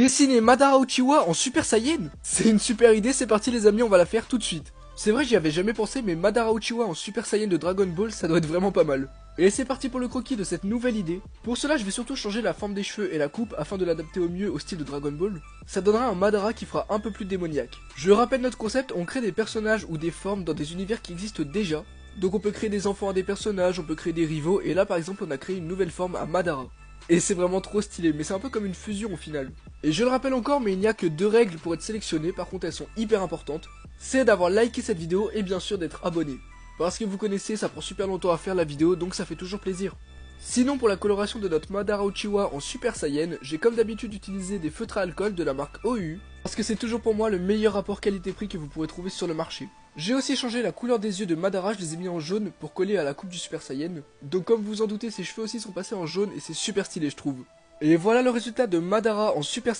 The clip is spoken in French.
Dessiner Madara Uchiwa en Super Saiyan? C'est une super idée, c'est parti les amis, on va la faire tout de suite. C'est vrai, j'y avais jamais pensé, mais Madara Uchiwa en Super Saiyan de Dragon Ball, ça doit être vraiment pas mal. Et c'est parti pour le croquis de cette nouvelle idée. Pour cela, je vais surtout changer la forme des cheveux et la coupe afin de l'adapter au mieux au style de Dragon Ball. Ça donnera un Madara qui fera un peu plus démoniaque. Je rappelle notre concept, on crée des personnages ou des formes dans des univers qui existent déjà. Donc on peut créer des enfants à des personnages, on peut créer des rivaux, et là par exemple on a créé une nouvelle forme à Madara. Et c'est vraiment trop stylé, mais c'est un peu comme une fusion au final. Et je le rappelle encore, mais il n'y a que 2 règles pour être sélectionné, par contre elles sont hyper importantes. C'est d'avoir liké cette vidéo et bien sûr d'être abonné. Parce que vous connaissez, ça prend super longtemps à faire la vidéo, donc ça fait toujours plaisir. Sinon pour la coloration de notre Madara Uchiwa en Super Saiyan, j'ai comme d'habitude utilisé des feutres à alcool de la marque OU, parce que c'est toujours pour moi le meilleur rapport qualité-prix que vous pourrez trouver sur le marché. J'ai aussi changé la couleur des yeux de Madara, je les ai mis en jaune pour coller à la coupe du Super Saiyan. Donc comme vous en doutez, ses cheveux aussi sont passés en jaune et c'est super stylé je trouve. Et voilà le résultat de Madara en Super Saiyan.